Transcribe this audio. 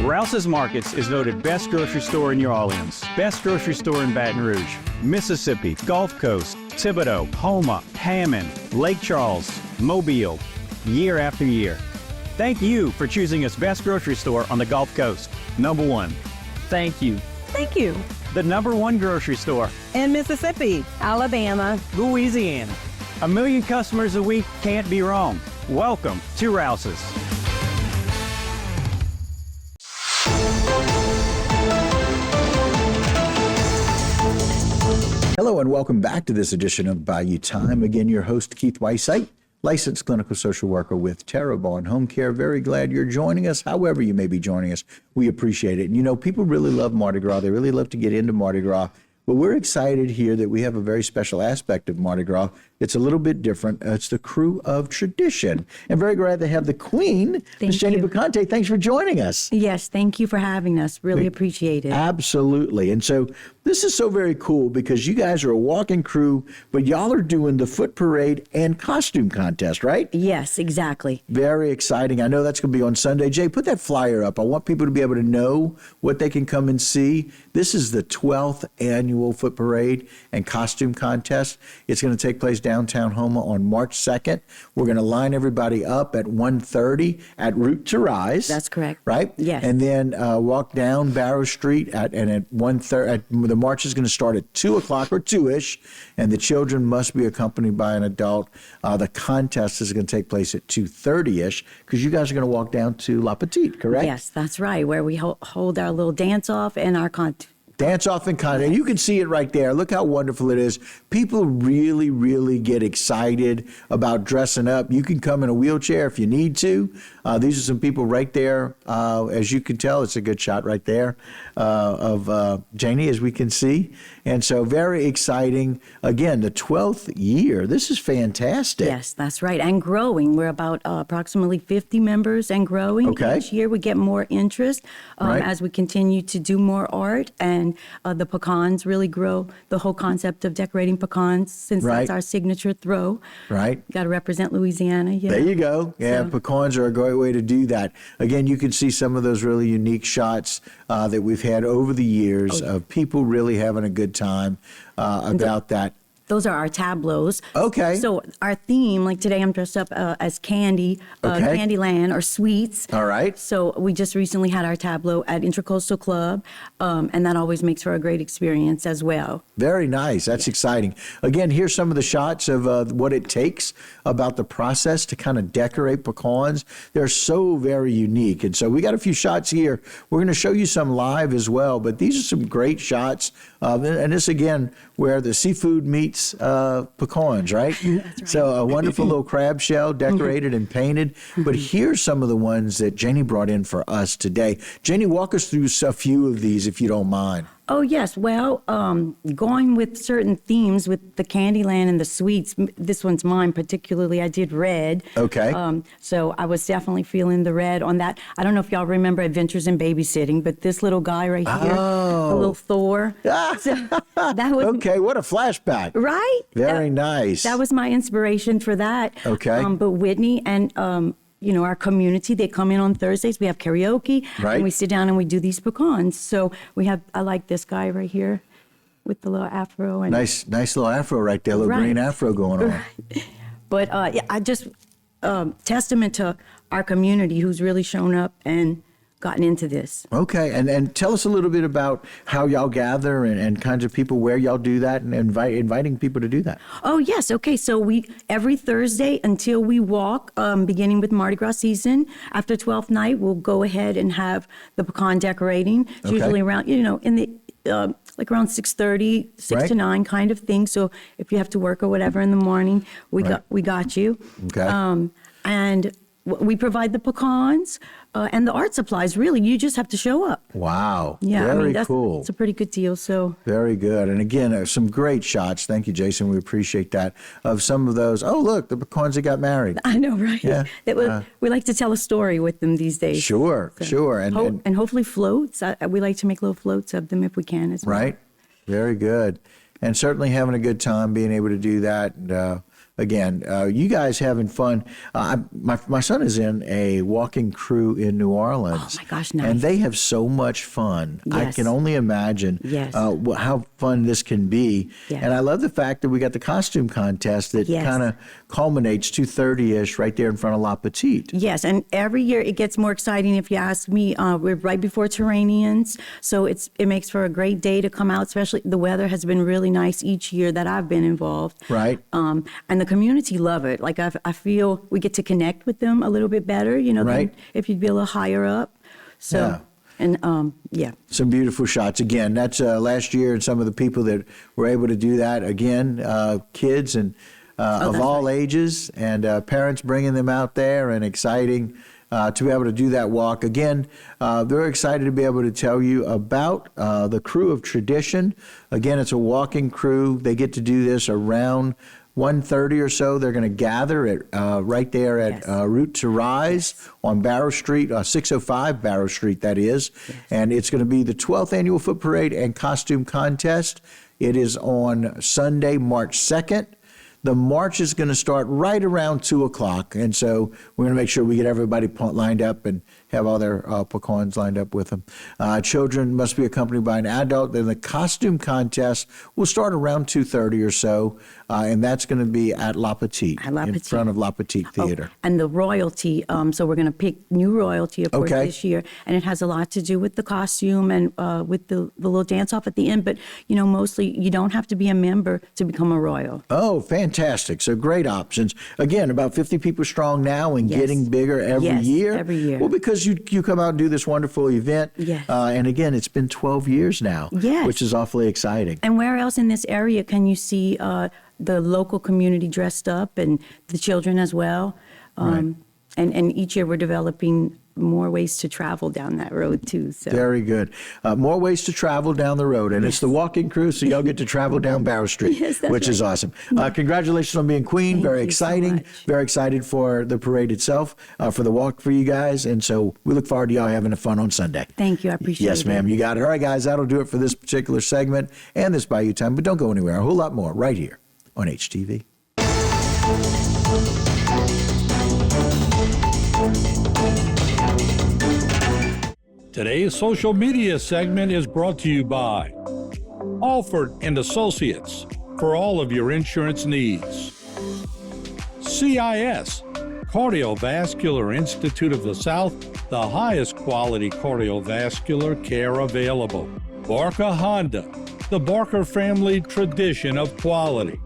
Rouse's Markets is voted best grocery store in New Orleans, best grocery store in Baton Rouge, Mississippi, Gulf Coast, Thibodeau, Houma, Hammond, Lake Charles, Mobile, year after year. Thank you for choosing us best grocery store on the Gulf Coast. Number one. Thank you. Thank you. The number one grocery store In Mississippi, Alabama, Louisiana. 1 million customers a week can't be wrong. Welcome to Rouse's. Hello and welcome back to this edition of Bayou Time. Again, your host, Keith Weissite, licensed clinical social worker with Terrebonne Home Care. Very glad you're joining us, however you may be joining us. We appreciate it. And you know, people really love Mardi Gras. They really love to get into Mardi Gras. But we're excited here that we have a very special aspect of Mardi Gras. It's a little bit different. It's the Crew of Tradition. And very glad to have the Queen, Ms. Jenny Bacante. Thanks for joining us. Yes, thank you for having us. Really appreciate it. Absolutely. And so this is so very cool because you guys are a walking crew, but y'all are doing the foot parade and costume contest, right? Yes, exactly. Very exciting. I know that's going to be on Sunday. Jay, put that flyer up. I want people to be able to know what they can come and see. This is the 12th annual foot parade and costume contest. It's going to take place downtown Houma on March 2nd. We're going to line everybody up at 1:30 at Route to Rise. That's correct. Right? Yes. And then walk down Barrow Street at 1:30. The march is going to start at 2 o'clock or 2-ish, and the children must be accompanied by an adult. The contest is going to take place at 2:30-ish because you guys are going to walk down to La Petite, correct? Yes, that's right, where we hold our little dance-off and our Dance off and contest. And you can see it right there. Look how wonderful it is. People really, really get excited about dressing up. You can come in a wheelchair if you need to. These are some people right there. As you can tell, it's a good shot right there of Janie, as we can see. And so very exciting. Again, the 12th year. This is fantastic. Yes, that's right. And growing. We're about approximately 50 members and growing. Okay. Each year we get more interest Right. as we continue to do more art. And the pecans really grow. The whole concept of decorating pecans, since Right. that's our signature throw. Right. Got to represent Louisiana. You There know. you go. Yeah, So- pecans are a great way to do that. Again, you can see some of those really unique shots that we've had over the years of people really having a good time about that. Those are our tableaus. Okay. So our theme, like today I'm dressed up as Candy, Okay. Candyland or Sweets. All right. So we just recently had our tableau at Intracoastal Club, and that always makes for a great experience as well. Very nice. That's exciting. Again, here's some of the shots of what it takes about the process to kind of decorate pecans. They're so very unique. And so we got a few shots here. We're going to show you some live as well, but these are some great shots. And this, again, where the seafood meets pecans, right? That's right. So a wonderful little crab shell decorated and painted. But here's some of the ones that Jenny brought in for us today. Jenny, walk us through a few of these, if you don't mind. Oh, yes. Well, going with certain themes with the Candyland and the sweets, this one's mine particularly. I did red. Okay. So I was definitely feeling the red on that. I don't know if y'all remember Adventures in Babysitting, but this little guy right here, the little Thor. So that was Okay, what a flashback. right. Very nice. That was my inspiration for that. Okay. But Whitney and our community, they come in on Thursdays. We have karaoke, Right. and we sit down and we do these pecans. So I like this guy right here with the little afro. And Nice little afro right there, little Right. green afro going on. But yeah, I just testament to our community who's really shown up and gotten into this. Okay, and tell us a little bit about how y'all gather and kinds of people, where y'all do that, and inviting people to do that. Oh, yes. Okay. So we, every Thursday until we walk, beginning with Mardi Gras season, after 12th night, we'll go ahead and have the pecan decorating. It's Okay. usually around, in the, like around 6:30, 6 to Right. 9 kind of thing. So if you have to work or whatever in the morning, we got you. Okay. And we provide the pecans and the art supplies. Really, you just have to show up. Wow. Yeah, Very that's cool. It's a pretty good deal. So Very good. And again, some great shots. Thank you, Jason. We appreciate that. Of some of those. Oh, look, the pecans that got married. I know, right? Yeah. We like to tell a story with them these days. Sure, sure. And hopefully floats. We like to make little floats of them if we can as well. Right. Very good. And certainly having a good time being able to do that. And again, you guys having fun. My son is in a walking crew in New Orleans. Oh my gosh, nice. And they have so much fun. I Yes. can only imagine Yes. how fun this can be. Yes. And I love the fact that we got the costume contest that Yes. kind of culminates 2:30-ish right there in front of La Petite. Yes, and every year it gets more exciting. If you ask me, we're right before Terranians, so it makes for a great day to come out. Especially the weather has been really nice each year that I've been involved. Right. And the community love it. Like I feel we get to connect with them a little bit better. Right. Than if you'd be a little higher up. So. Yeah. And yeah. Some beautiful shots. Again, that's last year, and some of the people that were able to do that. Again, kids and of that's all right. ages, and parents bringing them out there, and exciting to be able to do that walk. Again, very excited to be able to tell you about the Crew of Tradition. Again, it's a walking crew. They get to do this around 1:30 or so. They're going to gather at right there at Yes. Route to Rise on Barrow Street, 605 Barrow Street, that is. And it's going to be the 12th Annual Foot Parade and Costume Contest. It is on Sunday, March 2nd. The march is going to start right around 2 o'clock. And so we're going to make sure we get everybody lined up and have all their pecans lined up with them. Children must be accompanied by an adult. Then the costume contest will start around 2:30 or so. And that's going to be at La Petite, At La in Petite. front of La Petite Theater. And the royalty, so we're going to pick new royalty, of course, Okay. this year. And it has a lot to do with the costume and with the little dance off at the end. But, mostly you don't have to be a member to become a royal. Oh, fantastic. So great options. Again, about 50 people strong now and Yes. getting bigger every Yes, year. every year. Well, because you come out and do this wonderful event. Yes. And again, it's been 12 years now, Yes. which is awfully exciting. And where else in this area can you see the local community dressed up and the children as well? Right. And each year we're developing more ways to travel down that road too. So Very good. More ways to travel down the road. And it's the walking crew, so y'all get to travel down Barrow Street, Yes, that's which is right. awesome. Congratulations on being queen. Thank Very you so exciting. much. Very excited for the parade itself, for the walk for you guys. And so we look forward to y'all having fun on Sunday. thank you. I appreciate it. Yes, ma'am. You got it. All right, guys, that'll do it for this particular segment and this Bayou Time. But don't go anywhere. A whole lot more right here on HTV. Today's social media segment is brought to you by Alford and Associates for all of your insurance needs. CIS, Cardiovascular Institute of the South, the highest quality cardiovascular care available. Barker Honda, the Barker family tradition of quality.